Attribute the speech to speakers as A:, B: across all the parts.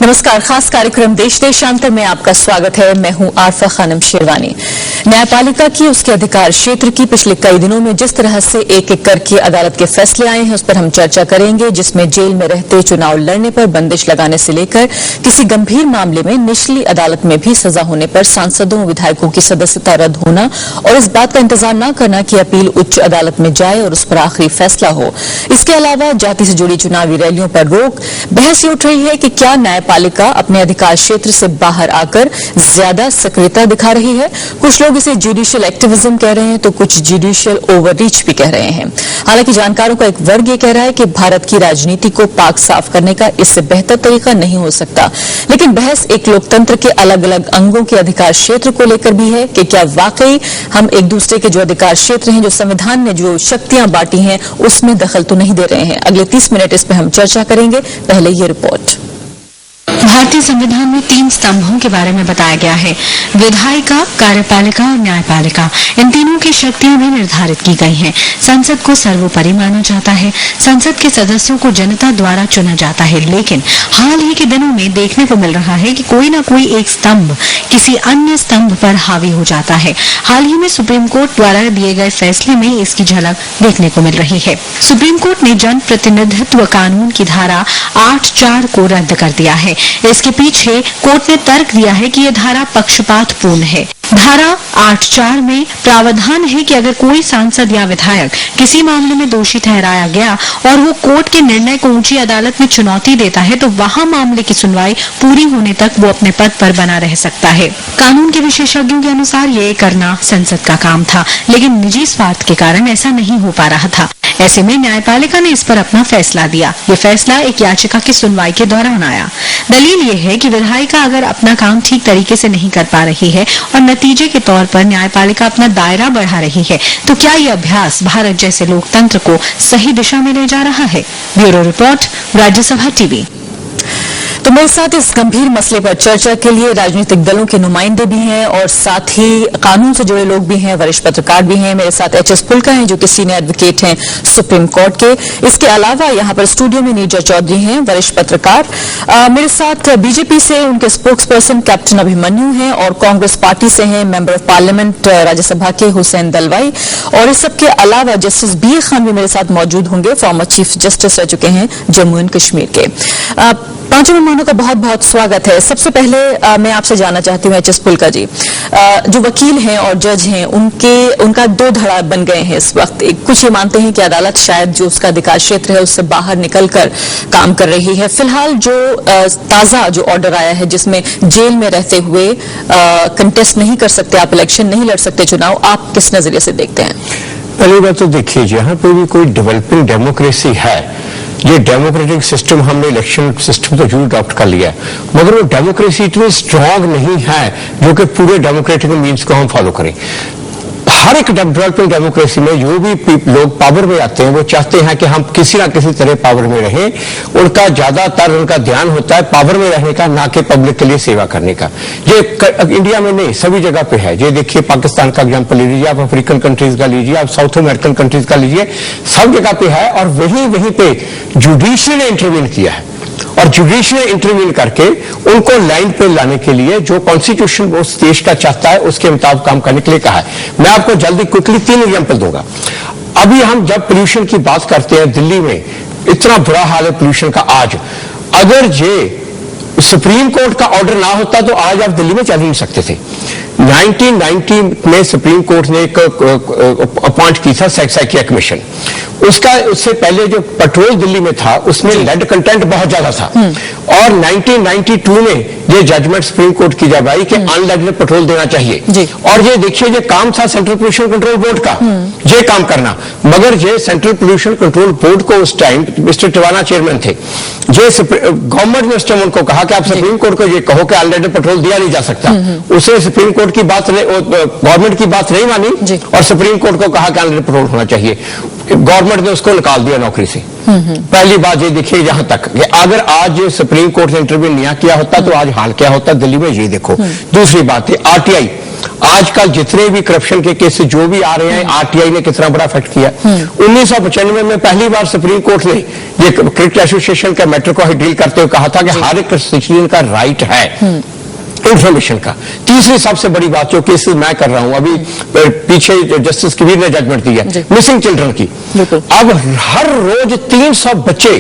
A: नमस्कार। खास कार्यक्रम देश देशांतर में आपका स्वागत है। मैं हूं आरफा खानम शेरवानी। न्यायपालिका की उसके अधिकार क्षेत्र की पिछले कई दिनों में जिस तरह से एक एक करके अदालत के फैसले आए हैं उस पर हम चर्चा करेंगे, जिसमें जेल में रहते चुनाव लड़ने पर बंदिश लगाने से लेकर किसी गंभीर मामले में निचली अदालत में भी सजा होने पर सांसदों विधायकों की सदस्यता रद्द होना और इस बात का इंतजार न करना कि अपील उच्च अदालत में जाए और उस पर आखिरी फैसला हो। इसके अलावा जाति से जुड़ी चुनावी रैलियों पर रोक। बहस ये उठ रही है कि क्या न्यायपालिका अपने अधिकार क्षेत्र से बाहर आकर ज्यादा सक्रियता दिखा रही है। कुछ लोग इसे जुडिशियल एक्टिविज्म कह रहे हैं तो कुछ जुडिशियल ओवररीच भी कह रहे हैं। हालांकि जानकारों का एक वर्ग ये कह रहा है कि भारत की राजनीति को पाक साफ करने का इससे बेहतर तरीका नहीं हो सकता। लेकिन बहस एक लोकतंत्र के अलग अलग अंगों के अधिकार क्षेत्र को लेकर भी है कि क्या वाकई हम एक दूसरे के जो अधिकार क्षेत्र हैं, जो संविधान ने जो शक्तियां बांटी हैं, उसमें दखल तो नहीं दे रहे हैं। अगले 30 मिनट इस पर हम चर्चा करेंगे। पहले ये रिपोर्ट।
B: भारतीय संविधान में 3 स्तंभों के बारे में बताया गया है। विधायिका, कार्यपालिका और न्यायपालिका, इन तीनों की शक्तियां भी निर्धारित की गई हैं। संसद को सर्वोपरि माना जाता है। संसद के सदस्यों को जनता द्वारा चुना जाता है। लेकिन हाल ही के दिनों में देखने को मिल रहा है कि कोई न कोई एक स्तंभ किसी अन्य स्तंभ पर हावी हो जाता है। हाल ही में सुप्रीम कोर्ट द्वारा दिए गए फैसले में इसकी झलक देखने को मिल रही है। सुप्रीम कोर्ट ने जन प्रतिनिधित्व कानून की धारा 8(4) को रद्द कर दिया है। इसके पीछे कोर्ट ने तर्क दिया है कि यह धारा पक्षपातपूर्ण है। धारा 8(4) में प्रावधान है कि अगर कोई सांसद या विधायक किसी मामले में दोषी ठहराया गया और वो कोर्ट के निर्णय को ऊंची अदालत में चुनौती देता है तो वहां मामले की सुनवाई पूरी होने तक वो अपने पद पर बना रह सकता है। कानून के विशेषज्ञों के अनुसार ये करना संसद का काम था, लेकिन निजी स्वार्थ के कारण ऐसा नहीं हो पा रहा था। ऐसे में न्यायपालिका ने इस पर अपना फैसला दिया। ये फैसला एक याचिका की सुनवाई के दौरान आया। दलील ये है कि विधायिका अगर अपना काम ठीक तरीके से नहीं कर पा रही है और नतीजे के तौर पर न्यायपालिका अपना दायरा बढ़ा रही है, तो क्या ये अभ्यास भारत जैसे लोकतंत्र को सही दिशा में ले जा रहा है। Bureau report, Rajya Sabha TV.
A: तो मेरे साथ इस गंभीर मसले पर चर्चा के लिए राजनीतिक दलों के नुमाइंदे भी हैं और साथ ही कानून से जुड़े लोग भी हैं, वरिष्ठ पत्रकार भी हैं। मेरे साथ एच.एस. पुलका हैं जो कि सीनियर एडवोकेट हैं सुप्रीम कोर्ट के। इसके अलावा यहाँ पर स्टूडियो में नीरजा चौधरी हैं, वरिष्ठ पत्रकार। मेरे साथ बीजेपी से उनके स्पोक्स पर्सन कैप्टन अभिमन्यु हैं और कांग्रेस पार्टी से हैं मेंबर ऑफ पार्लियामेंट राज्यसभा के हुसैन दलवाई। और इस सबके अलावा जस्टिस बी खान भी मेरे साथ मौजूद होंगे, फॉर्मर चीफ जस्टिस रह चुके हैं जम्मू एंड कश्मीर के। पांचों मेहमानों का बहुत बहुत स्वागत है। सबसे पहले मैं आपसे जानना चाहती हूँ एच.एस. पुलका जी, जो वकील हैं और जज हैं उनका 2 धड़ा बन गए हैं इस वक्त। कुछ ये मानते हैं कि अदालत शायद जो उसका अधिकार क्षेत्र है उससे बाहर निकलकर काम कर रही है। फिलहाल जो ताजा जो ऑर्डर आया है जिसमें जेल में रहते हुए कंटेस्ट नहीं कर सकते आप, इलेक्शन नहीं लड़ सकते चुनाव, आप किस नजरिए से देखते हैं?
C: पहली बात तो देखिए, यहाँ पे भी कोई डेवलपिंग डेमोक्रेसी है। ये डेमोक्रेटिक सिस्टम हमने इलेक्शन सिस्टम तो जरूर अडॉप्ट कर लिया, मगर वो डेमोक्रेसी इतनी स्ट्रांग नहीं है जो कि पूरे डेमोक्रेटिक मीन्स को हम फॉलो करें। हर एक डेवलपिंग डेमोक्रेसी में जो भी लोग पावर में आते हैं वो चाहते हैं कि हम किसी ना किसी तरह पावर में रहें। उनका ज्यादातर उनका ध्यान होता है पावर में रहने का, ना कि पब्लिक के लिए सेवा करने का। ये इंडिया में नहीं, सभी जगह पे है। ये देखिए, पाकिस्तान का एग्जाम्पल ले लीजिए, आप अफ्रीकन कंट्रीज का लीजिए, आप साउथ अमेरिकन कंट्रीज का लीजिए, सब जगह पे है। और वहीं पे जुडिशरी ने इंटरवीन किया है और जुडिशरी इंटरवीन करके उनको लाइन पे लाने के लिए जो कॉन्स्टिट्यूशन उस देश का चाहता है उसके मुताबिक काम करने के लिए कहा है। मैं आपको जल्दी क्विकली 3 एग्जांपल दूंगा। अभी हम जब पोल्यूशन की बात करते हैं, दिल्ली में इतना बुरा हाल है पोल्यूशन का आज। अगर ये सुप्रीम कोर्ट का ऑर्डर ना होता तो आज आप दिल्ली में चल ही नहीं सकते थे। 1990 में सुप्रीम कोर्ट ने एक अपॉइंट की था साइकिया कमीशन। उससे पहले जो पेट्रोल दिल्ली में था उसमें लेड कंटेंट बहुत ज्यादा था और 1992 में ये जजमेंट सुप्रीम कोर्ट की जब आई कि अनलेडेड पेट्रोल देना चाहिए। और ये देखिए, ये काम था सेंट्रल पोल्यूशन कंट्रोल बोर्ड का ये काम करना, मगर ये सेंट्रल पोल्यूशन कंट्रोल बोर्ड को उस टाइम मिस्टर टिवाना चेयरमैन थे, ये गवर्नमेंट ने उस टाइम उनको कहा कि आप सुप्रीम कोर्ट को ये कहो कि अनलेडेड पेट्रोल दिया नहीं जा सकता। उसे सुप्रीम कोर्ट की बात गवर्नमेंट की बात नहीं मानी और सुप्रीम कोर्ट को कहा कि अनलेडेड पेट्रोल होना चाहिए। गवर्नमेंट ने उसको निकाल दिया नौकरी से। पहली बात ये देखिए यहां तक कि अगर आज सुप्रीम कोर्ट ने इंटरव्यू नहीं किया होता तो आज हाल क्या होता दिल्ली में, ये देखो। दूसरी बात है आरटीआई, आजकल जितने भी करप्शन के केसेस जो भी आ रहे हैं, आरटीआई ने कितना बड़ा इफेक्ट किया। 1995 में पहली बार सुप्रीम कोर्ट ने ये क्रिकेट एसोसिएशन के मैटर को डील करते हुए कहा था कि हर एक सिटीजन का राइट है इंफॉर्मेशन का। तीसरी सबसे बड़ी बात जो केसेस मैं कर रहा हूं, अभी पीछे जस्टिस कबीर ने जजमेंट दी है मिसिंग चिल्ड्रन की। अब हर रोज 300 बच्चे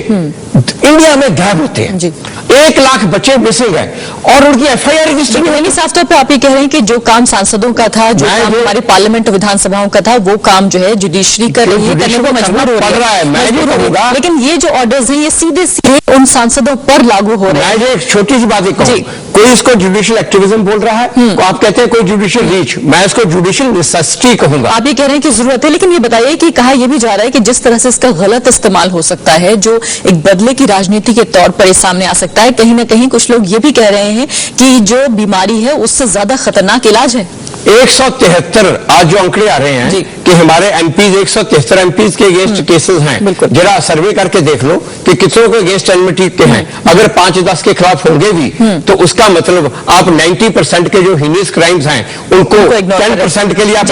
C: इंडिया में गायब होते हैं। 1 लाख बच्चे मिसिंग हैं और उनकी एफआईआर रजिस्टर
A: नहीं। साफ तौर पे आप ये कह रहे हैं कि जो काम सांसदों का था, जो काम हमारे पार्लियामेंट विधानसभाओं का था, वो काम जो है जुडिशरी कर रही है, करने को मजबूर हो रहा है। लेकिन ये जो ऑर्डर्स हैं ये सीधे सीधे उन सांसदों पर लागू हो रहे हैं।
C: मैं एक छोटी सी बात ही कहूं, कोई इसको जुडिशियल एक्टिविज्म बोल रहा है, तो आप कहते हैं कोई जुडिशियल रीच, मैं इसको जुडिशियल नेसेसिटी कहूंगा।
A: आप ये कह रहे हैं कि जरूरत है, लेकिन ये बताइए कि कहा यह भी जा रहा है कि जिस तरह से इसका गलत इस्तेमाल हो सकता है, जो एक बदले की राजनीति के तौर पर ये सामने आ सकता है, कहीं ना कहीं कुछ लोग ये भी कह रहे हैं कि जो बीमारी है उससे ज्यादा खतरनाक इलाज है।
C: 173 आज जो आंकड़े आ रहे हैं कि हमारे एमपीज 173 एमपीज के अगेंस्ट केसेस हैं। जरा सर्वे करके देख लो कि कितनों के अगेंस्ट एनमिटी के हैं। अगर 5-10 के खिलाफ होंगे भी तो उसका मतलब आप 90% के जो हीनियस क्राइम्स हैं उनको 10% के लिए आप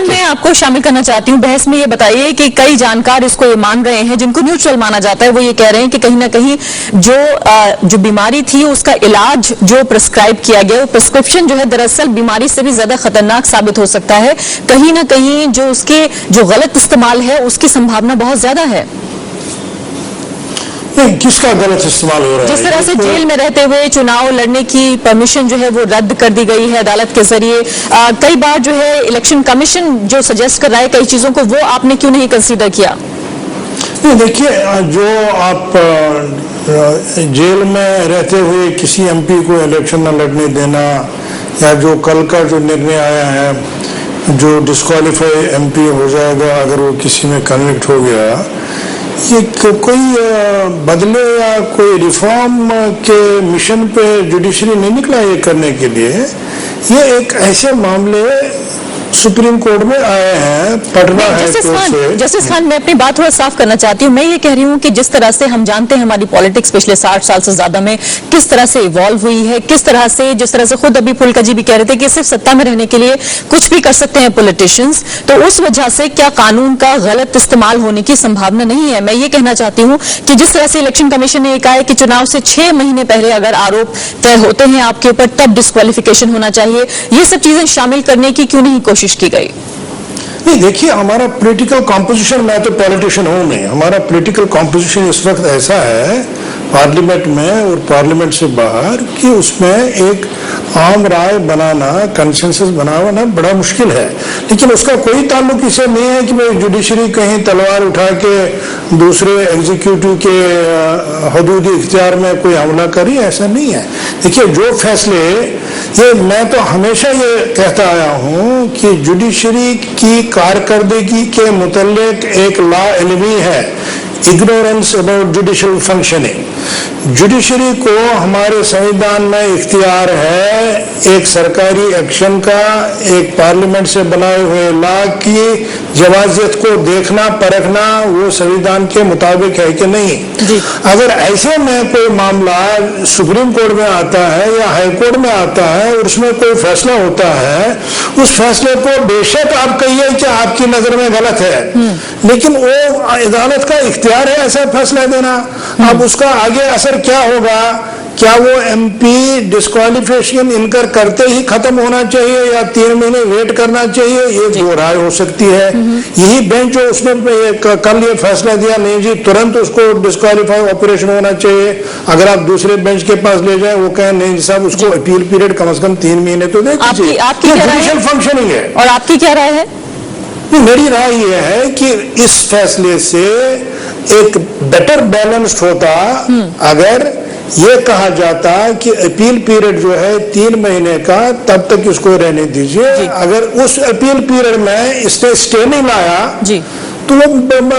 A: मैं आपको शामिल करना चाहती हूँ बहस में। ये बताइए कि कई जानकार इसको ये मान रहे हैं, जिनको न्यूट्रल माना जाता है, वो ये कह रहे हैं कि कहीं ना कहीं जो बीमारी थी उसका इलाज जो प्रिस्क्राइब किया गया, वो प्रिस्क्रिप्शन जो है दरअसल बीमारी से भी ज्यादा खतरनाक साबित हो सकता है। कहीं ना कहीं जो उसके जो गलत इस्तेमाल है उसकी संभावना बहुत ज्यादा है।
D: किसका गलत इस्तेमाल हो रहा है?
A: जिस तरह से जेल में रहते हुए चुनाव लड़ने की परमिशन जो है वो रद्द कर दी गई है अदालत के जरिए। कई बार जो है इलेक्शन कमीशन जो सजेस्ट कर रहा है कई चीजों को, वो आपने क्यों नहीं कंसीडर किया?
D: देखिए, जो आप जेल में रहते हुए किसी एमपी को इलेक्शन न लड़ने देना, या जो कल का जो निर्णय आया है जो डिस्क्वालीफाई एमपी हो जाएगा अगर वो किसी में कन्विक्ट हो गया, ये कोई बदले या कोई रिफॉर्म के मिशन पे जुडिशरी नहीं निकला ये करने के लिए। ये एक ऐसे मामले सुप्रीम कोर्ट में आए हैं, पटना है
A: जस्टिस खान, मैं अपनी बात थोड़ा साफ करना चाहती हूँ। मैं ये कह रही हूँ कि जिस तरह से हम जानते हैं हमारी पॉलिटिक्स पिछले 60 साल से ज्यादा में किस तरह से इवॉल्व हुई है, किस तरह से, जिस तरह से खुद अभी फुल्का जी भी कह रहे थे कि सिर्फ सत्ता में रहने के लिए कुछ भी कर सकते हैं पॉलिटिशियंस, तो उस वजह से क्या कानून का गलत इस्तेमाल होने की संभावना नहीं है? मैं ये कहना चाहती हूँ कि जिस तरह से इलेक्शन कमीशन ने कहा है कि चुनाव से 6 महीने पहले अगर आरोप तय होते हैं आपके ऊपर तब डिस्क्वालिफिकेशन होना चाहिए, ये सब चीजें शामिल करने की क्यों नहीं कोशिश की गई?
D: नहीं, देखिए, हमारा पॉलिटिकल कॉम्पोजिशन, मैं तो पॉलिटिशियन हूं नहीं, हमारा पॉलिटिकल कॉम्पोजिशन इस वक्त ऐसा है पार्लियामेंट में और पार्लियामेंट से बाहर कि उसमें एक आम राय बनाना, कंसेंसस बनाना बड़ा मुश्किल है। लेकिन उसका कोई ताल्लुक इससे नहीं है कि भाई जुडिशरी कहीं तलवार उठा के दूसरे एग्जीक्यूटिव के हदूदी इख्तियार में कोई हमला करी, ऐसा नहीं है। देखिए, जो फैसले, ये मैं तो हमेशा ये कहता आया हूं कि जुडिशरी की कारकर्दगी के मुतल्लिक एक लॉ एनमी है, ignorance about judicial functioning. Judiciary को हमारे संविधान में इख्तियार है एक सरकारी एक्शन का, एक पार्लियामेंट से बनाए हुए लॉ की जवाजियत को देखना, परखना, वो संविधान के मुताबिक है कि नहीं। अगर ऐसे में कोई मामला सुप्रीम कोर्ट में आता है या हाई कोर्ट में आता है और उसमें कोई फैसला होता है, उस फैसले को बेशक आप कहिए कि आपकी नजर में गलत है, लेकिन वो अदालत का इख्तियार है ऐसा फैसला देना। अब उसका आगे असर क्या होगा? क्या वो एमपी डिस्क्वालिफिकेशन इनकर करते ही खत्म होना चाहिए या 3 महीने वेट करना चाहिए? ये दो राय हो सकती है। यही बेंच जो उसने कल ये फैसला दिया, नहीं जी तुरंत उसको डिस्क्वालीफाई ऑपरेशन होना चाहिए। अगर आप दूसरे बेंच के पास ले जाए, वो कहें नहीं साहब उसको अपील पीरियड कम से कम 3 महीने तो दे दीजिए।
A: आपकी जुडिशियल
D: फंक्शनिंग है।
A: और आपकी क्या राय है?
D: मेरी राय यह है कि इस फैसले से एक बेटर बैलेंस्ड होता अगर ये कहा जाता कि अपील पीरियड जो है 3 महीने का, तब तक इसको रहने दीजिए। अगर उस अपील पीरियड में इसने स्टे नहीं लाया तो वो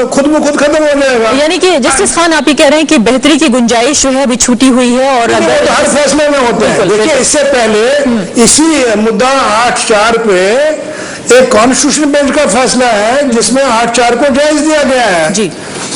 D: खुद ब खुद खत्म हो जाएगा।
A: यानी कि जस्टिस खान आप ही कह रहे हैं कि बेहतरी की गुंजाइश जो है अभी छूटी हुई है और अगर
D: हर फैसले में होते हैं। देखिए, इससे पहले इसी मुद्दा 8-4 पे एक कॉन्स्टिट्यूशन बेंच का फैसला है जिसमें 8-4 को जायज दिया गया है।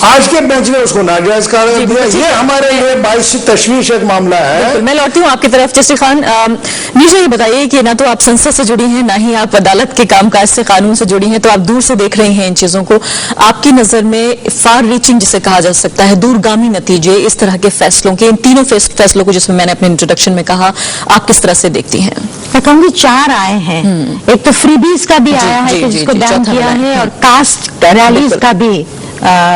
D: आज के बेंच ने उसको नाजायज करार दिया। ये हमारे लिए बाईस तशवीश एक मामला है।
A: मैं लौटती हूँ आपकी तरफ। जस्टिस खान, मुझे ये बताइए कि ना तो आप संसद से जुड़ी हैं, ना ही आप अदालत के कामकाज से, कानून से जुड़ी हैं, तो आप दूर से देख रही हैं इन चीजों को। आपकी नजर में फार रीचिंग जिसे कहा जा सकता है, दूरगामी नतीजे इस तरह के फैसलों के, इन तीनों फैसलों को जिसमें मैंने अपने इंट्रोडक्शन में कहा, आप किस तरह से देखती हैं?
E: मैं कहूंगी 4 आए हैं। एक तो फ्रीबीज का भी आया है कि जिसको बैन किया है, और कास्ट रैलीज का भी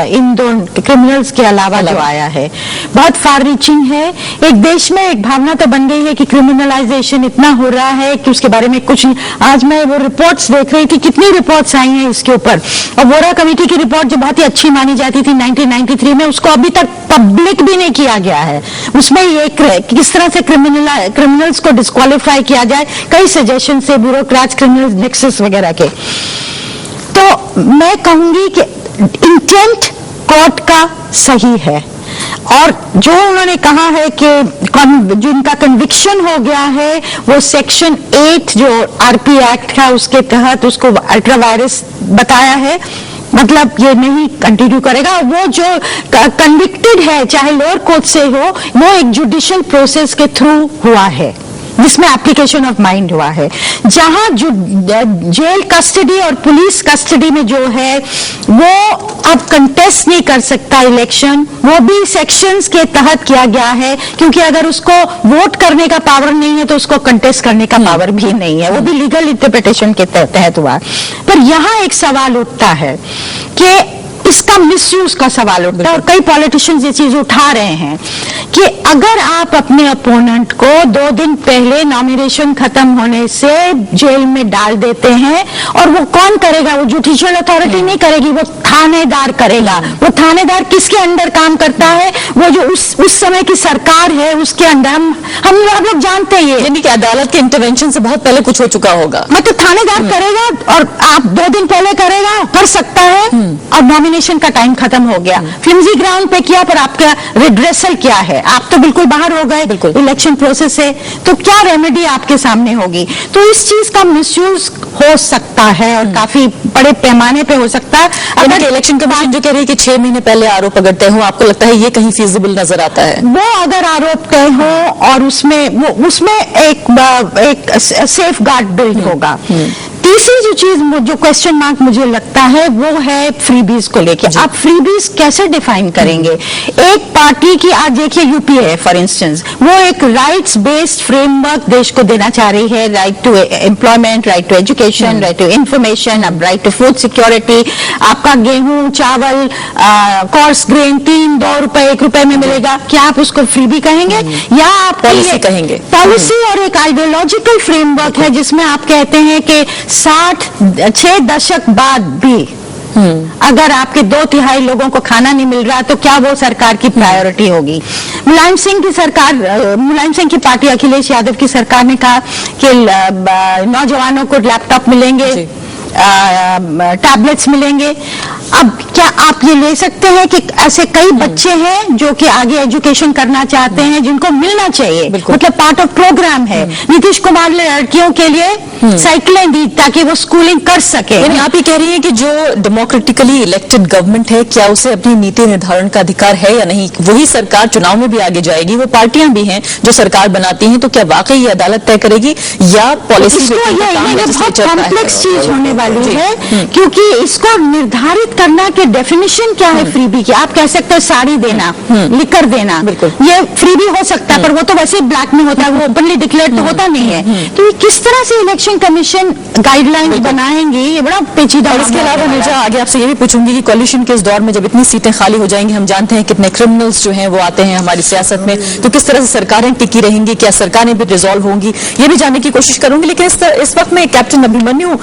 E: इन दोनों क्रिमिनल्स के अलावा जो आया है, बहुत फार रीचिंग है। एक देश में एक भावना तो बन गई है कि क्रिमिनलाइजेशन इतना हो रहा है कि उसके बारे में कुछ नहीं। आज मैं वो रिपोर्ट्स देख रही थी, कितनी रिपोर्ट्स आई हैं इसके ऊपर, और वोरा कमेटी की रिपोर्ट जो बहुत ही अच्छी मानी जाती थी 1993 में, उसको अभी तक पब्लिक भी नहीं किया गया है। उसमें ये किस तरह से क्रिमिनल्स को डिस्क्वालीफाई किया जाए, कई सजेशन से ब्यूरोक्रेट्स, क्रिमिनल नेक्सस वगैरह के। तो मैं कहूंगी कि इंटेंट कोर्ट का सही है, और जो उन्होंने कहा है कि जो इनका कन्विक्शन हो गया है वो सेक्शन 8 जो आरपी एक्ट का, उसके तहत उसको अल्ट्रा वायरस बताया है, मतलब ये नहीं कंटिन्यू करेगा। वो जो कन्विक्टेड है, चाहे लोअर कोर्ट से हो, वो एक जुडिशियल प्रोसेस के थ्रू हुआ है, जिसमें एप्लीकेशन ऑफ माइंड हुआ है। जहां जो जेल कस्टडी और पुलिस कस्टडी में जो है वो अब कंटेस्ट नहीं कर सकता इलेक्शन, वो भी सेक्शंस के तहत किया गया है, क्योंकि अगर उसको वोट करने का पावर नहीं है तो उसको कंटेस्ट करने का पावर भी नहीं है, वो भी लीगल इंटरप्रिटेशन के तहत हुआ। पर यहां एक सवाल उठता है कि इसका मिसयूज का सवाल उठता है, और कई पॉलिटिशियंस ये चीज उठा रहे हैं कि अगर आप अपने अपोनेंट को 2 दिन पहले नॉमिनेशन खत्म होने से जेल में डाल देते हैं, और वो कौन करेगा? वो जुडिशियल अथॉरिटी नहीं करेगी, वो थानेदार करेगा। वो थानेदार किसके अंडर काम करता है? वो जो उस समय की सरकार है उसके अंडर। हम लोग जानते हैं,
A: यानी कि अदालत के इंटरवेंशन से बहुत पहले कुछ हो चुका होगा।
E: मतलब थानेदार करेगा, और आप 2 दिन पहले करेगा, कर सकता है, और नॉमिनेशन का टाइम खत्म हो गया। फ्लिमजी ग्राउंड पे किया, पर आपका रिड्रेसल क्या है? आप तो बिल्कुल बाहर हो गए इलेक्शन प्रोसेस से, तो क्या रेमेडी आपके सामने होगी? तो इस चीज का मिसयूज हो सकता है, और काफी बड़े पैमाने पे हो सकता है।
A: अगर इलेक्शन कमीशन जो कह रही है कि 6 महीने पहले आरोप अगर तय हो, आपको लगता है ये कहीं फीजिबल नजर आता है?
E: वो अगर आरोप तय हो और उसमें एक सेफ गार्ड बिल्ड होगा। तीसरी जो चीज जो क्वेश्चन मार्क मुझे लगता है वो है फ्रीबीज को लेके। आप फ्रीबीज कैसे डिफाइन करेंगे? एक पार्टी की, आज देखिए यूपीए फॉर इंस्टेंस, वो एक राइट्स बेस्ड फ्रेमवर्क देश को देना चाह रही है, right to employment, right to education, right to information, अब राइट टू फूड सिक्योरिटी। आपका गेहूं, चावल, कोर्स ग्रेन 2 रुपए 1 रुपए में मिलेगा, क्या आप उसको फ्रीबी कहेंगे, या आप
A: पॉलिसी कहेंगे?
E: पॉलिसी और एक आइडियोलॉजिकल फ्रेमवर्क है जिसमें आप कहते हैं कि 6 दशक बाद भी अगर आपके 2/3 लोगों को खाना नहीं मिल रहा, तो क्या वो सरकार की प्रायोरिटी होगी? मुलायम सिंह की पार्टी, अखिलेश यादव की सरकार ने कहा कि नौजवानों को लैपटॉप मिलेंगे, टैबलेट्स मिलेंगे। अब क्या आप ये ले सकते हैं कि ऐसे कई बच्चे हैं जो कि आगे एजुकेशन करना चाहते हैं, जिनको मिलना चाहिए, मतलब पार्ट ऑफ प्रोग्राम है। नीतीश कुमार ने लड़कियों के लिए साइकिलें दी ताकि वो स्कूलिंग कर सके।
A: आप ये कह रही हैं कि जो डेमोक्रेटिकली इलेक्टेड गवर्नमेंट है, क्या उसे अपनी नीति निर्धारण का अधिकार है या नहीं? वही सरकार चुनाव में भी आगे जाएगी, वो पार्टियां भी हैं जो सरकार बनाती हैं, तो क्या वाकई ये अदालत तय करेगी या पॉलिसी?
E: बहुत कॉम्प्लेक्स चीज होने वाली है, क्योंकि इसको निर्धारित करना के डेफिनेशन क्या है फ्रीबी की। आप कह सकते हो साड़ी देना, लिकर देना, ये फ्रीबी हो सकता है, पर वो तो वैसे ब्लैक में होता है, वो ओपनली डिक्लेयर तो होता नहीं है। तो ये किस तरह से इलेक्शन कमीशन गाइडलाइंस बनाएंगी, ये बड़ा पेचीदा।
A: और इसके अलावा निर्जा, आगे आपसे ये भी पूछूंगी कि कोलिशन के इस दौर में जब इतनी सीटें खाली हो जाएंगी, हम जानते हैं कितने क्रिमिनल्स जो हैं वो आते हैं हमारी सियासत में, तो किस तरह से सरकारें टिकी रहेंगी, क्या सरकारें भी रिजॉल्व होंगी, ये भी जानने की कोशिश करूंगी। लेकिन इस वक्त मैं कैप्टन अभिमन्यु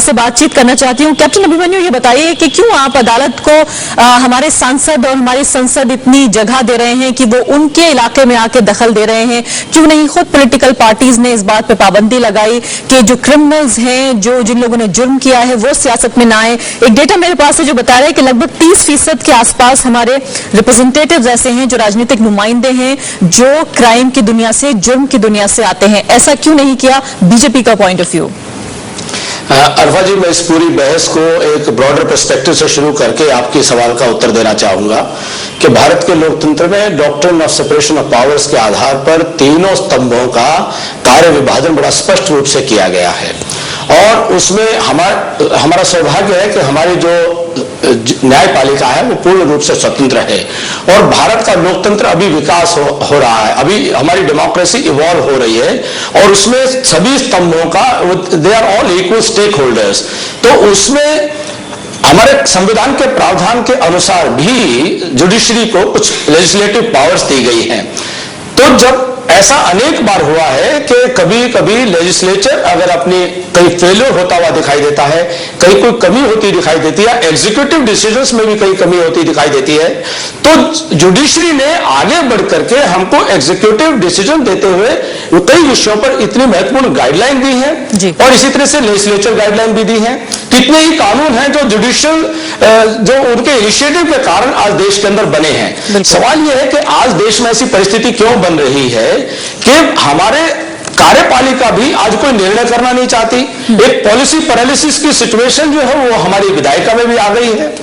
A: से बातचीत करना चाहती हूँ। कैप्टन अभिमन्यु, ये बताइए कि क्यों आप अदालत को हमारे सांसद और हमारी संसद इतनी जगह दे रहे हैं कि वो उनके इलाके में आके दखल दे रहे हैं? क्यों नहीं खुद पॉलिटिकल पार्टीज ने इस बात पे पाबंदी लगाई कि जो क्रिमिनल्स हैं, जिन लोगों ने जुर्म किया है, वो सियासत में ना आए? एक डेटा मेरे पास है जो बता रहा है कि लगभग 30% के आसपास हमारे रिप्रेजेंटेटिव्स ऐसे हैं जो राजनीतिक नुमाइंदे हैं, जो क्राइम की दुनिया से, जुर्म की दुनिया से आते हैं। ऐसा क्यों नहीं किया? बीजेपी का पॉइंट ऑफ व्यू।
F: अरफा जी, मैं इस पूरी बहस को एक ब्रॉडर पर्सपेक्टिव से शुरू करके आपके सवाल का उत्तर देना चाहूंगा कि भारत के लोकतंत्र में doctrine of separation of powers के आधार पर तीनों स्तंभों का कार्य विभाजन बड़ा स्पष्ट रूप से किया गया है और उसमें हमारा सौभाग्य है कि हमारी जो न्यायपालिका है वो पूर्ण रूप से स्वतंत्र है और भारत का लोकतंत्र अभी विकास हो रहा है, अभी हमारी डेमोक्रेसी इवॉल्व हो रही है और उसमें सभी स्तंभों का they are all equal stakeholders. तो उसमें हमारे संविधान के प्रावधान के अनुसार भी जुडिशरी को कुछ लेजिस्लेटिव पावर्स दी गई हैं। तो जब ऐसा अनेक बार हुआ है कि कभी कभी लेजिस्लेचर अगर अपनी कहीं फेलियर होता हुआ दिखाई देता है, कहीं कोई कमी होती दिखाई देती है, एग्जीक्यूटिव डिसीजंस में भी कहीं कमी होती दिखाई देती है, तो जुडिशरी ने आगे बढ़ करके हमको एग्जीक्यूटिव डिसीजन देते हुए कई विषयों पर इतनी महत्वपूर्ण गाइडलाइन दी है और इसी तरह से लेजिस्लेचर गाइडलाइन भी दी है। कितने ही कानून हैं जो जुडिशियल जो उनके इनिशिएटिव के कारण आज देश के अंदर बने हैं। सवाल यह है कि आज देश में ऐसी परिस्थिति क्यों बन रही है कि हमारे कार्यपालिका भी आज कोई निर्णय करना नहीं चाहती। एक पॉलिसी पैरालिसिस की सिचुएशन जो है वो हमारी विधायिका में भी आ गई है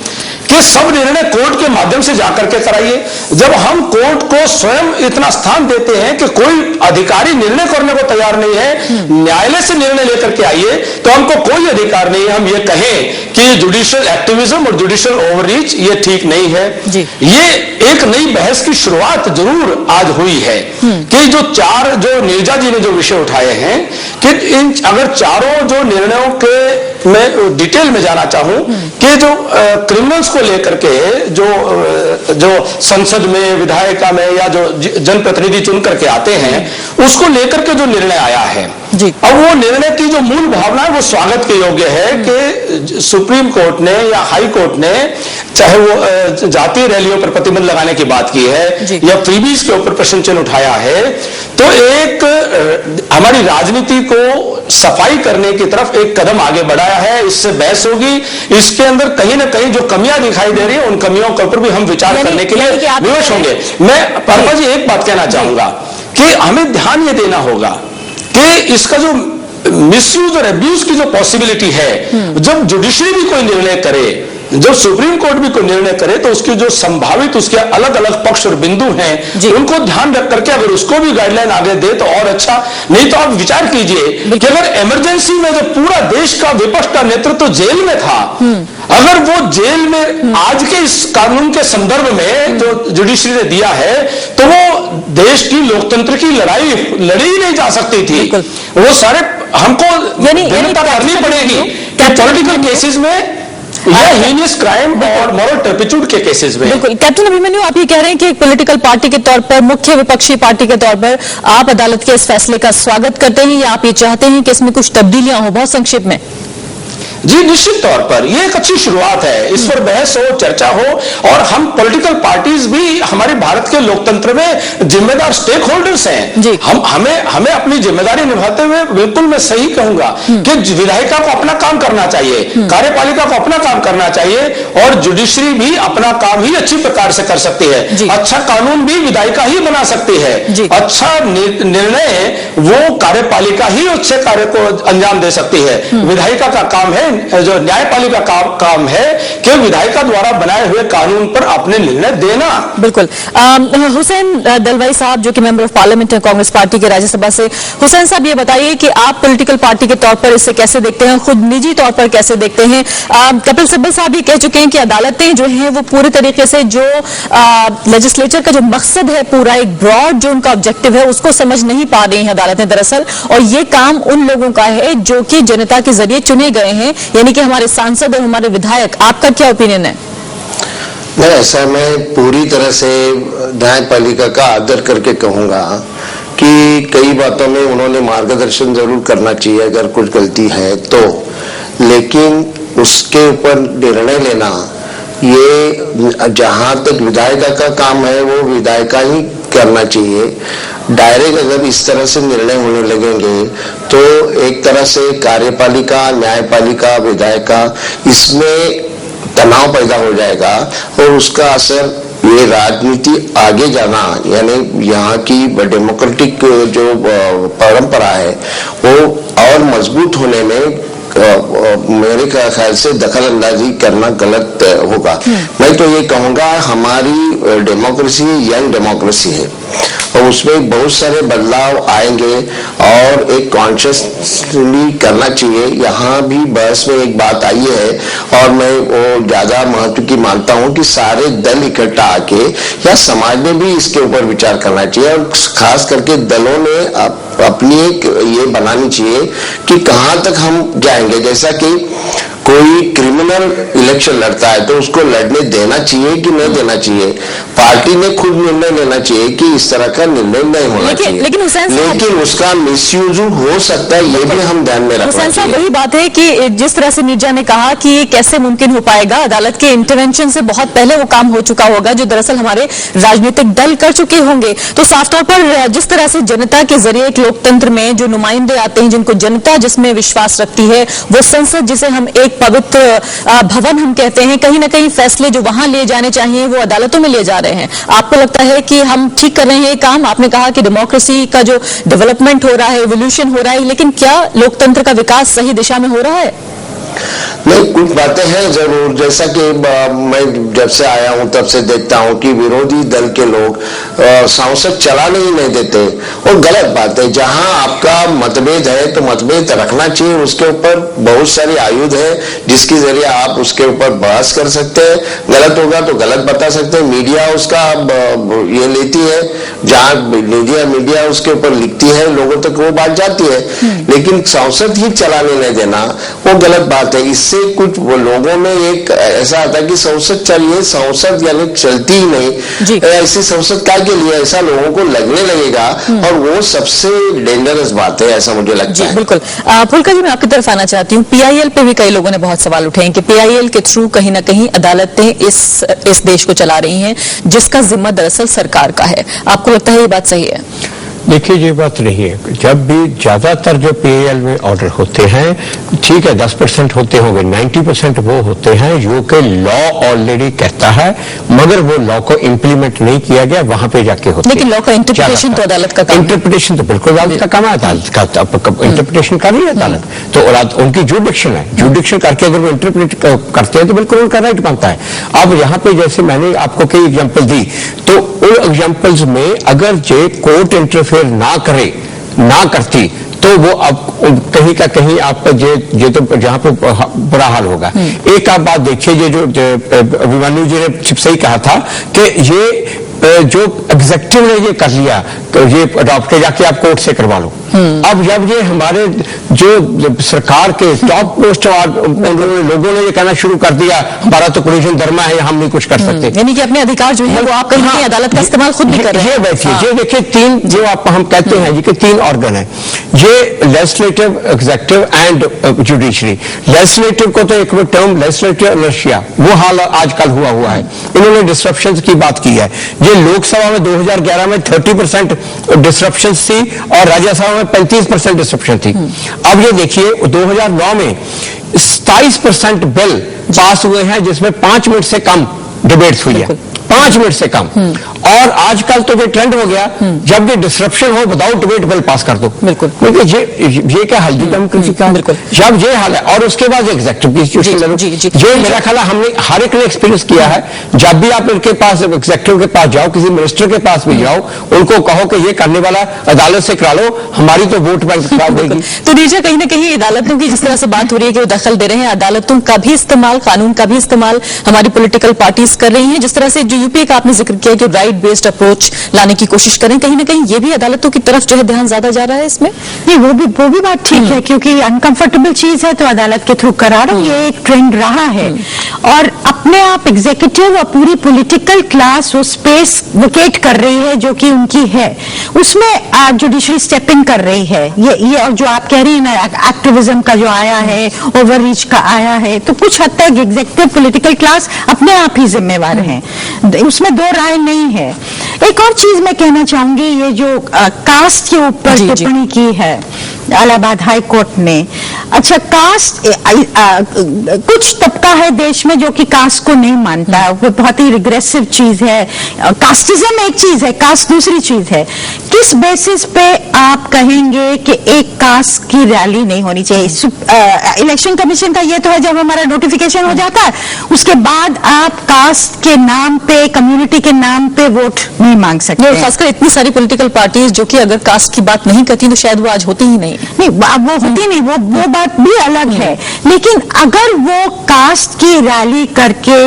F: कि सब निर्णय कोर्ट के माध्यम से जाकर के कराइए। जब हम कोर्ट को स्वयं इतना स्थान देते हैं कि कोई अधिकारी निर्णय करने को तैयार नहीं है, न्यायालय से निर्णय लेकर के आइए, तो हमको कोई अधिकार नहीं है हम ये कहें कि जुडिशियल एक्टिविज्म और जुडिशियल ओवररीच ये ठीक नहीं है। ये एक नई बहस की शुरुआत जरूर आज हुई है कि जो नीरजा जी ने जो विषय उठाए हैं कि इन अगर चारों जो निर्णयों के मैं डिटेल में जाना चाहूं कि जो क्रिमिनल्स को लेकर के जो संसद में, विधायिका में या जो जनप्रतिनिधि चुन करके आते हैं उसको लेकर के जो निर्णय आया है, अब वो निर्णय की जो मूल भावना है वो स्वागत के योग्य है कि सुप्रीम कोर्ट ने या हाई कोर्ट ने चाहे वो जातीय रैलियों पर प्रतिबंध लगाने की बात की है या फ्रीबीज के ऊपर प्रश्न चिन्ह उठाया है, तो एक हमारी राजनीति को सफाई करने की तरफ एक कदम आगे बढ़ाया है। इससे बहस होगी, इसके अंदर कहीं ना कहीं जो कमियां दिखाई दे रही है उन कमियों के ऊपर भी हम विचार करने के लिए विवश होंगे। मैं परमा जी एक बात कहना चाहूंगा कि हमें ध्यान ये देना होगा कि इसका जो मिसयूज और अब्यूज की जो पॉसिबिलिटी है, जब जुडिशरी भी कोई निर्णय करे, जब सुप्रीम कोर्ट भी कोई निर्णय करे, तो उसकी जो संभावित उसके अलग अलग पक्ष और बिंदु हैं उनको ध्यान रख करके अगर उसको भी गाइडलाइन आगे दे तो और अच्छा। नहीं तो आप विचार कीजिए कि अगर इमरजेंसी में जो पूरा देश का विपक्ष का नेतृत्व तो जेल में था, अगर वो जेल में आज के इस कानून के संदर्भ में जो जुडिशरी ने दिया है तो वो देश की लोकतंत्र की लड़ाई लड़ी नहीं जा सकती थी। वो सारे हमको जनता करनी पड़ेगी कि पॉलिटिकल केसेस में या हीनियस क्राइम और मॉरल टर्पिट्यूड के केसेस में।
A: बिल्कुल कैप्टन अभिमन्यु, आप ये कह रहे हैं कि एक पॉलिटिकल पार्टी के तौर पर, मुख्य विपक्षी पार्टी के तौर पर आप अदालत के इस फैसले का स्वागत करते हैं या आप ये चाहते हैं कि इसमें कुछ तब्दीलियां हो? बहुत संक्षिप्त में।
F: जी निश्चित तौर पर ये एक अच्छी शुरुआत है, इस पर बहस हो, चर्चा हो और हम पॉलिटिकल पार्टीज भी हमारे भारत के लोकतंत्र में जिम्मेदार स्टेक होल्डर्स हैं। हमें अपनी जिम्मेदारी निभाते हुए बिल्कुल मैं सही कहूंगा कि विधायिका को अपना काम करना चाहिए, कार्यपालिका को अपना काम करना चाहिए और जुडिशरी भी अपना काम ही अच्छी प्रकार से कर सकती है। अच्छा कानून भी विधायिका ही बना सकती है, अच्छा निर्णय वो कार्यपालिका ही अच्छे कार्य को अंजाम दे सकती है। विधायिका का काम है, जो न्यायपालिका का काम है कि विधायिका द्वारा बनाए हुए कानून पर अपने निर्णय देना।
A: बिल्कुल। हुसैन दलवाई साहब जो कि मेंबर ऑफ पार्लियामेंट है कांग्रेस पार्टी के राज्यसभा से, हुसैन साहब ये बताइए कि आप पॉलिटिकल पार्टी के तौर पर इसे कैसे देखते हैं, खुद निजी तौर पर कैसे देखते हैं? कपिल सिब्बल साहब ये कह चुके हैं कि अदालतें जो हैं वो पूरी तरीके से जो लेजिस्लेचर का जो मकसद है, पूरा एक ब्रॉड जो उनका ऑब्जेक्टिव है उसको समझ नहीं पा रही हैं अदालतें दरअसल, और ये काम उन लोगों का है जो कि जनता के जरिए चुने गए हैं, यानी कि हमारे सांसद और हमारे विधायक। आपका क्या ओपिनियन है?
G: नहीं, ऐसा मैं पूरी तरह से न्यायपालिका का आदर करके कहूंगा कि कई बातों में उन्होंने मार्गदर्शन जरूर करना चाहिए अगर कुछ गलती है तो, लेकिन उसके ऊपर निर्णय लेना ये जहां तक विधायिका का काम है वो विधायिका ही करना चाहिए। डायरेक्ट अगर इस तरह से निर्णय होने लगेंगे तो एक तरह से कार्यपालिका, न्यायपालिका, विधायिका इसमें तनाव पैदा हो जाएगा और उसका असर ये राजनीति आगे जाना, यानी यहाँ की डेमोक्रेटिक जो परंपरा है वो और मजबूत होने में मेरे ख्याल से दखल अंदाजी करना गलत होगा। मैं तो ये कहूँगा हमारी डेमोक्रेसी यंग डेमोक्रेसी है और उसमें बहुत सारे बदलाव आएंगे और एक कॉन्शियसली करना चाहिए। यहाँ भी बहस में एक बात आई है और मैं वो ज्यादा महत्व की मानता हूँ कि सारे दल इकट्ठा आके या समाज में भी इसके ऊपर विचार करना चाहिए और खास करके दलों ने अपनी एक ये बनानी चाहिए कि कहाँ तक हम जाएंगे। जैसा कि कोई क्रिमिनल इलेक्शन लड़ता है तो उसको लड़ने देना चाहिए कि नहीं देना चाहिए, पार्टी ने खुद निर्णय लेना चाहिए कि इस तरह का निर्णय नहीं होना चाहिए। लेकिन उसका मिसयूज हो सकता है, ये भी हम ध्यान में रखना चाहिए।
A: वही बात है कि जिस तरह से नीरजा ने कहा कि ये कैसे मुमकिन हो पाएगा, अदालत के इंटरवेंशन से बहुत पहले वो काम हो चुका होगा जो दरअसल हमारे राजनीतिक दल कर चुके होंगे। तो साफ तौर पर जिस तरह से जनता के जरिए एक लोकतंत्र में जो नुमाइंदे आते हैं, जिनको जनता जिसमें विश्वास रखती है, वो संसद जिसे हम एक पवित्र भवन हम कहते हैं, कहीं ना कहीं फैसले जो वहां लिए जाने चाहिए वो अदालतों में ले जा रहे हैं। आपको लगता है कि हम ठीक कर रहे हैं ये काम? आपने कहा कि डेमोक्रेसी का जो डेवलपमेंट हो रहा है, एवोल्यूशन हो रहा है, लेकिन क्या लोकतंत्र का विकास सही दिशा में हो रहा है?
G: नहीं, कुछ बातें हैं जरूर। जैसा कि मैं जब से आया हूं तब से देखता हूं कि विरोधी दल के लोग संसद चलाने ही नहीं देते और गलत बात है। जहां आपका मतभेद है तो मतभेद रखना चाहिए, उसके ऊपर बहुत सारे आयुध है जिसके जरिए आप उसके ऊपर बहस कर सकते हैं। गलत होगा तो गलत बता सकते हैं, मीडिया उसका ये लेती है, जहां मीडिया उसके ऊपर लिखती है लोगों तक वो बात जाती है, लेकिन संसद ही चलाने नहीं देना वो गलत बात है। इससे कुछ लोगों में एक ऐसा आता है कि संसद चाहिए, संसद यानी चलती ही नहीं, ऐसी संसद क्या के लिए ऐसा लोगों को लगने लगेगा और वो सबसे डेंजरस बात है, ऐसा मुझे लगता है।
A: बिल्कुल। फुल्का जी, मैं आपकी तरफ आना चाहती हूँ। पीआईएल पे भी कई लोगों ने बहुत सवाल उठाए कि पीआईएल के थ्रू कहीं ना कहीं अदालतें इस देश को चला रही हैं, जिसका जिम्मा दरअसल सरकार का है। आपको लगता है ये बात सही है?
C: देखिए, ये बात नहीं है। जब भी ज्यादातर जो पीएल में ऑर्डर होते हैं, ठीक है 10% होते होंगे, 90% वो होते हैं जो कि लॉ ऑलरेडी कहता है मगर वो लॉ को इम्प्लीमेंट नहीं किया गया, वहां पे जाके होते हैं।
A: लेकिन लॉ का इंटरप्रिटेशन तो अदालत का काम।
C: इंटरप्रिटेशन तो बिल्कुल अदालत का काम है, अदालत का इंटरप्रिटेशन कर रही है अदालत, तो उनकी जुडिक्शन है, जुडिक्शन करके अगर वो इंटरप्रिट करते हैं तो बिल्कुल उनका राइट बनता है। अब यहाँ पे जैसे मैंने आपको कई एग्जाम्पल दी, तो उन एग्जाम्पल्स में अगर जे कोर्ट इंटरफेयर ना करती तो वो अब कहीं का कहीं आपका ये तो जहां पे बुरा हाल होगा। एक आप बात देखिए, ये जो अभिमन्यु जी ने सही कहा था कि ये जो एग्जेक्टिव ने ये कर लिया तो ये अडॉप्ट के जाके आप कोर्ट से करवा लो। अब जब ये हमारे जो सरकार के टॉप पोस्ट लोगों ने ये कहना शुरू कर दिया हमारा तो कोलिजन धर्मा है, हम नहीं कुछ कर सकते,
A: यानी कि अपने अधिकार जो है वो आप कहीं की अदालत का इस्तेमाल खुद भी कर रहे हैं।
C: ये बैठिए, ये देखिए तीन जो हम कहते हैं ये कि तीन ऑर्गन है, ये legislative, executive and judiciary. Legislative को तो एक टर्म लेजिस्लेटिव इनर्शिया, वो हाल आजकल हुआ है। इन्होंने डिस्ट्रप्शन की बात की है। ये लोकसभा में 2011 में 30% डिस्ट्रप्शन थी और राज्यसभा में 35% डिस्ट्रप्शन थी। अब ये देखिए 2009 में 27% बिल पास हुए हैं जिसमें 5 मिनट से कम डिबेट्स हुई है, 5 मिनट से कम। और आजकल तो ये ट्रेंड हो गया, जब भी डिस्ट्रप्शन हो विदाउट डिबेट बिल पास कर दो।
A: बिल्कुल,
C: क्योंकि ये क्या हल्दी डेमोक्रेसी का,
A: बिल्कुल
C: जब ये हाल है। और उसके बाद एग्जेक्टिव की इंस्टीट्यूशन, ये मेरा ख्याल हमने हर एक ने एक्सपीरियंस किया है। जब भी आप इनके पास एग्जेक्टिव के पास जाओ, किसी मिनिस्टर के पास भी जाओ, उनको कहो कि ये करने वाला अदालत से करा लो, हमारी तो वोट बैंक खराब होगी।
A: तो नीचे कहीं ना कहीं अदालतों की जिस तरह से बात हो रही है कि वो दखल दे रहे हैं, अदालतों का भी इस्तेमाल, कानून का भी इस्तेमाल हमारी पॉलिटिकल पार्टीज कर रही हैं। जिस तरह से जो यूपीए का आपने जिक्र किया कि राइट बेस्ड अप्रोच लाने की कोशिश करें, कहीं ना कहीं ये भी अदालतों की तरफ जो है ध्यान ज्यादा जा रहा है इसमें।
E: नहीं, वो भी बात ठीक है, क्योंकि अनकंफर्टेबल चीज है तो अदालत के थ्रू करा रहा, ये एक ट्रेंड रहा है। और अपने आप एग्जीक्यूटिव और पूरी पॉलिटिकल क्लास वो स्पेस विकेट कर रही है जो कि उनकी है, उसमें जुडिशरी स्टेप इन कर रही है। ये और जो आप कह रही है ना, एक्टिविज्म का जो आया है, ओवररीच का आया है, तो कुछ हद तक एग्जीक्यूटिव पॉलिटिकल क्लास अपने आप ही जिम्मेवार है, उसमें दो राय नहीं है। एक और चीज मैं कहना चाहूंगी, ये जो कास्ट के ऊपर टिप्पणी की है इलाहाबाद हाई कोर्ट ने। अच्छा, कास्ट कुछ तबका है देश में जो कि कास्ट को नहीं मानता, वो बहुत ही रिग्रेसिव चीज है। कास्टिज्म एक चीज है, कास्ट दूसरी चीज है। किस बेसिस पे आप कहेंगे कि एक कास्ट की रैली नहीं होनी चाहिए? इलेक्शन कमीशन का ये तो है, जब हमारा नोटिफिकेशन हो जाता है उसके बाद आप कास्ट के नाम पे, कम्युनिटी के नाम पे वोट नहीं मांग सकते।
A: खासकर इतनी सारी पॉलिटिकल पार्टीज जो कि अगर कास्ट की बात नहीं करती तो शायद वो आज होती ही नहीं।
E: नहीं, वो होती नहीं, वो बात भी अलग है। लेकिन अगर वो कास्ट की रैली करके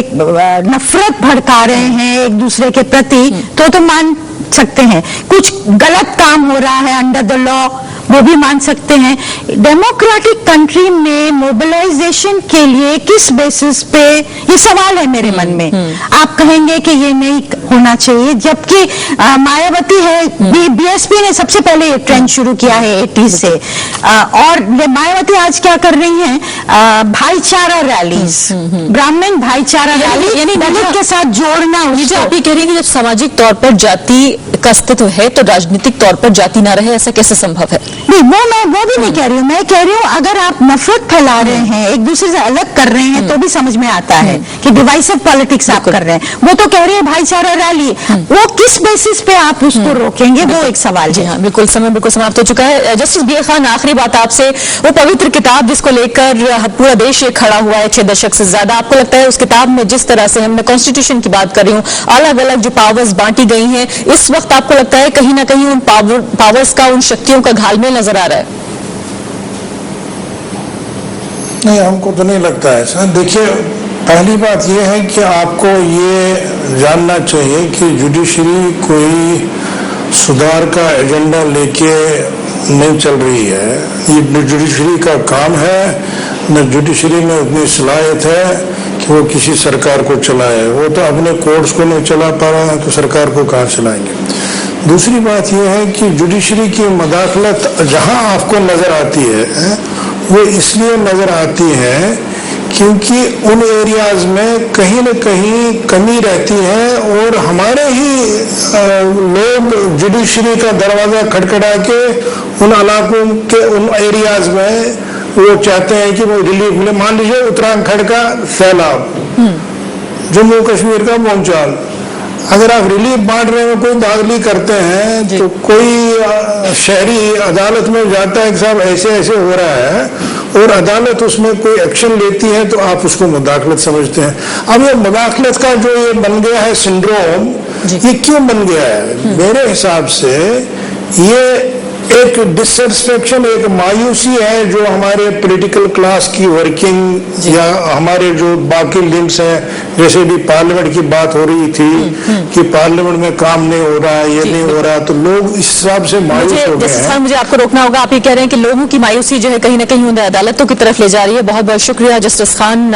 E: नफरत भड़का रहे हैं एक दूसरे के प्रति, तो मान सकते हैं। कुछ गलत काम हो रहा है अंडर द लॉ, वो भी मान सकते हैं। डेमोक्रेटिक कंट्री में मोबिलाइजेशन के लिए किस बेसिस पे, ये सवाल है मेरे मन में, आप कहेंगे कि ये नहीं होना चाहिए? जबकि मायावती है, बीएसपी ने सबसे पहले ये ट्रेंड शुरू किया है 80s से, और मायावती आज क्या कर रही हैं? भाईचारा रैलीज, ब्राह्मण भाईचारा रैली, यानी दलित के साथ जोड़ना।
A: आप ये कह रही हैं कि जब सामाजिक तौर पर जाति का अस्तित्व है तो राजनीतिक तौर पर जाति ना रहे, ऐसा कैसे संभव है?
E: नहीं, वो भी नहीं कह रही हूँ। मैं कह रही हूँ अगर आप नफरत फैला रहे हैं, एक दूसरे से अलग कर रहे हैं, तो भी समझ में आता है कि डिवाइसिव पॉलिटिक्स आप कर रहे हैं। वो तो कह रहे हैं भाईचारा रैली, वो किस बेसिस पे आप उसको रोकेंगे, वो एक सवाल है।
A: हाँ, बिल्कुल समाप्त हो चुका है। जस्टिस बी ए खान, आखिरी बात आपसे, वो पवित्र किताब जिसको लेकर पूरा देश खड़ा हुआ है 6 दशक से ज्यादा, आपको लगता है उस किताब में जिस तरह से, हमने कॉन्स्टिट्यूशन की बात कर रही हूँ, अलग अलग जो पावर्स बांटी गई हैं, इस वक्त आपको लगता है कहीं ना कहीं उन पावर्स का, उन शक्तियों का घालमेल नजर आ रहा है?
D: नहीं, हमको तो नहीं लगता है ऐसा। देखिए, पहली बात यह है कि आपको ये जानना चाहिए कि जुडिशरी कोई सुधार का एजेंडा लेके नहीं चल रही है। ये न जुडिशरी का काम है, न जुडिशरी में उतनी सलाहियत है कि वो किसी सरकार को चलाए। वो तो अपने कोर्ट्स को नहीं चला पा रहा है, तो सरकार को कहाँ चलाएंगे? दूसरी बात यह है कि जुडिशरी की मदाखलत जहां आपको नजर आती है, वो इसलिए नजर आती है क्योंकि उन एरियाज में कहीं न कहीं कमी रहती है, और हमारे ही लोग जुडिशरी का दरवाजा खटखटा के उन इलाकों के, उन एरियाज में वो चाहते हैं कि वो रिलीफ मिले। मान लीजिए उत्तराखंड का सैलाब, जम्मू कश्मीर का भूचाल, अगर आप रिलीफ बांट रहे हो, कोई दाखिली करते हैं, तो कोई शहरी अदालत में जाता है कि साहब ऐसे ऐसे हो रहा है, और अदालत उसमें कोई एक्शन लेती है, तो आप उसको मुदाखलत समझते हैं। अब ये मुदाखलत का जो ये बन गया है सिंड्रोम, ये क्यों बन गया है? मेरे हिसाब से ये एक डिससेटिस्फेक्शन, एक मायूसी है जो हमारे पॉलिटिकल क्लास की वर्किंग या हमारे जो बाकी लिंक्स हैं, जैसे भी पार्लियामेंट की बात हो रही थी कि पार्लियामेंट में काम नहीं हो रहा है, ये नहीं हो रहा, तो लोग इस हिसाब से मायूस हो गए हैं।
A: मुझे आपको रोकना होगा। आप ये कह रहे हैं कि लोगों की मायूसी जो है कहीं ना कहीं उन्हें अदालतों की तरफ ले जा रही है। बहुत बहुत शुक्रिया जस्टिस खान,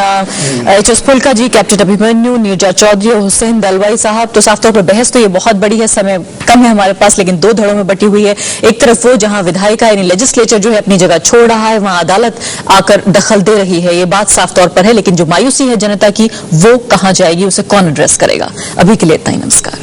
A: HS फुल्का जी, कैप्टन अभिमन्यु, नीरजा चौधरी और हुसैन दलवाई साहब। तो साफ तौर पर बहस तो ये बहुत बड़ी है, समय कम है हमारे पास, लेकिन 2 धड़ों में बटी हुई है। एक तरफ वो जहां विधायिका यानी लेजिस्लेचर जो है अपनी जगह छोड़ रहा है, वहां अदालत आकर दखल दे रही है, ये बात साफ तौर पर है। लेकिन जो मायूसी है जनता की, वो कहां जाएगी, उसे कौन एड्रेस करेगा? अभी के लिए इतना ही, नमस्कार।